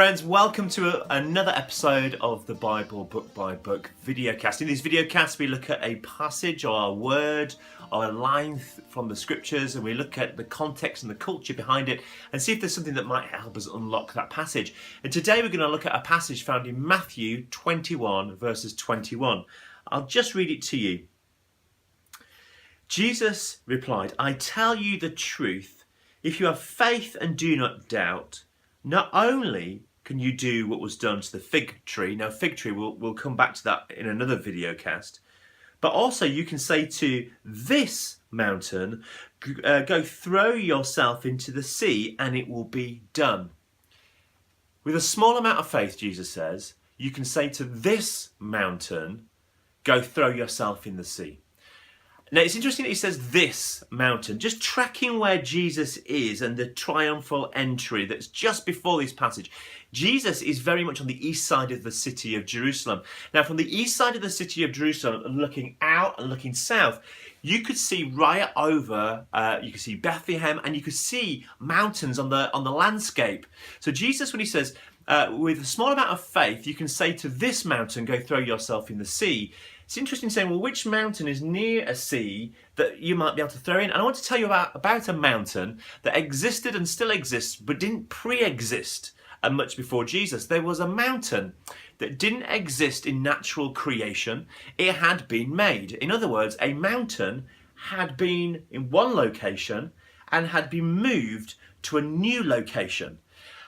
Friends, welcome to another episode of the Bible Book by Book videocast. In these videocasts, we look at a passage or a word or a line from the scriptures, and we look at the context and the culture behind it and see if there's something that might help us unlock that passage. And today we're going to look at a passage found in Matthew 21, verses 21. I'll just read it to you. Jesus replied, "I tell you the truth. If you have faith and do not doubt, not only can you do what was done to the fig tree." Now, fig tree, we'll come back to that in another video cast. But also you can say to this mountain, go throw yourself into the sea and it will be done. With a small amount of faith, Jesus says, you can say to this mountain, go throw yourself in the sea. Now, it's interesting that he says this mountain, just tracking where Jesus is and the triumphal entry that's just before this passage. Jesus is very much on the east side of the city of Jerusalem. Now, from the east side of the city of Jerusalem, looking out and looking south, you could see right over, you could see Bethlehem, and you could see mountains on the landscape. So Jesus, when he says, with a small amount of faith, you can say to this mountain, go throw yourself in the sea. It's interesting saying, well, which mountain is near a sea that you might be able to throw in? And I want to tell you about a mountain that existed and still exists, but didn't pre-exist much before Jesus. There was a mountain that didn't exist in natural creation. It had been made. In other words, a mountain had been in one location and had been moved to a new location.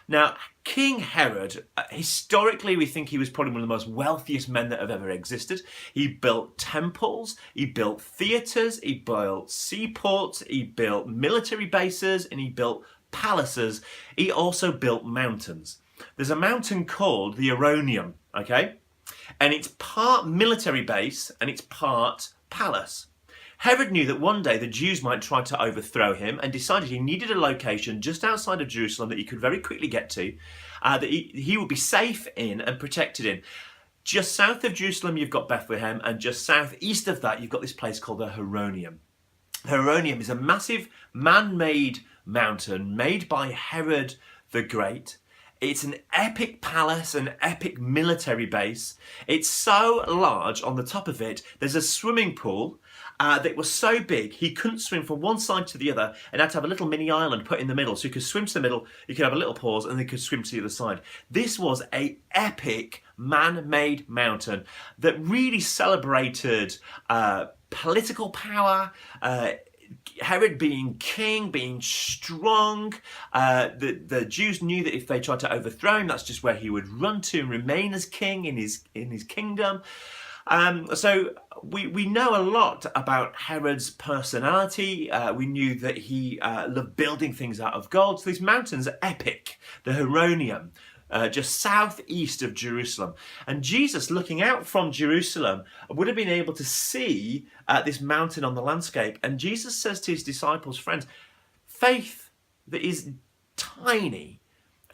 Now, King Herod, historically we think he was probably one of the most wealthiest men that have ever existed. He built temples, he built theatres, he built seaports, he built military bases, and he built palaces. He also built mountains. There's a mountain called the Herodium, okay? And it's part military base and it's part palace. Herod knew that one day the Jews might try to overthrow him and decided he needed a location just outside of Jerusalem that he could very quickly get to, that he would be safe in and protected in. Just south of Jerusalem, you've got Bethlehem, and just southeast of that, you've got this place called the Herodium. The Herodium is a massive man-made mountain made by Herod the Great. It's an epic palace, an epic military base. It's so large, on the top of it, there's a swimming pool that was so big he couldn't swim from one side to the other and had to have a little mini island put in the middle. So you could swim to the middle, you could have a little pause, and then you could swim to the other side. This was an epic man-made mountain that really celebrated political power, Herod being king, being strong. The Jews knew that if they tried to overthrow him, that's just where he would run to and remain as king in his kingdom. So we know a lot about Herod's personality. We knew that he loved building things out of gold. So these mountains are epic. The Herodium, just southeast of Jerusalem. And Jesus, looking out from Jerusalem, would have been able to see this mountain on the landscape. And Jesus says to his disciples, friends, faith that is tiny,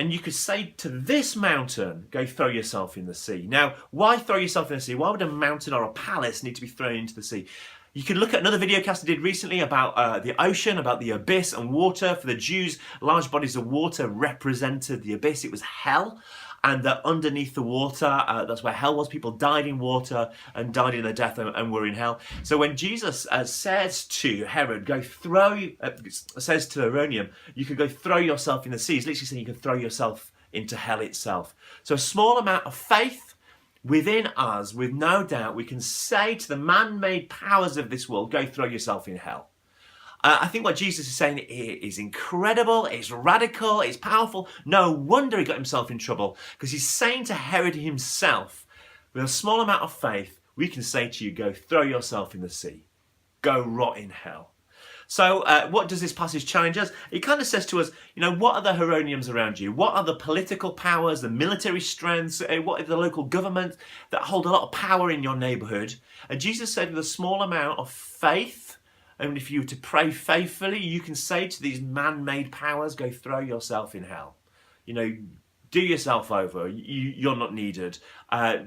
and you could say to this mountain, go throw yourself in the sea. Now, why throw yourself in the sea? Why would a mountain or a palace need to be thrown into the sea? You can look at another video cast I did recently about the ocean, about the abyss and water. For the Jews, large bodies of water represented the abyss. It was hell. And that underneath the water, that's where hell was. People died in water and died in their death and were in hell. So when Jesus says to Herod, says to Herodium, you could go throw yourself in the sea. He's literally saying you can throw yourself into hell itself. So a small amount of faith within us, with no doubt, we can say to the man-made powers of this world, go throw yourself in hell. I think what Jesus is saying here is incredible, it's radical, it's powerful. No wonder he got himself in trouble, because he's saying to Herod himself, with a small amount of faith, we can say to you, go throw yourself in the sea. Go rot in hell. So what does this passage challenge us? It kind of says to us, what are the Herodiums around you? What are the political powers, the military strengths, what are the local governments that hold a lot of power in your neighborhood? And Jesus said with a small amount of faith, and if you were to pray faithfully, you can say to these man-made powers, go throw yourself in hell. Do yourself over. You're not needed.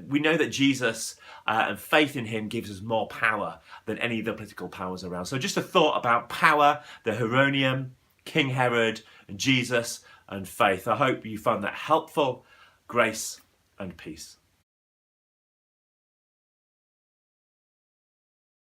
We know that Jesus and faith in him gives us more power than any of the political powers around. So just a thought about power, the Herodium, King Herod, and Jesus, and faith. I hope you found that helpful. Grace and peace.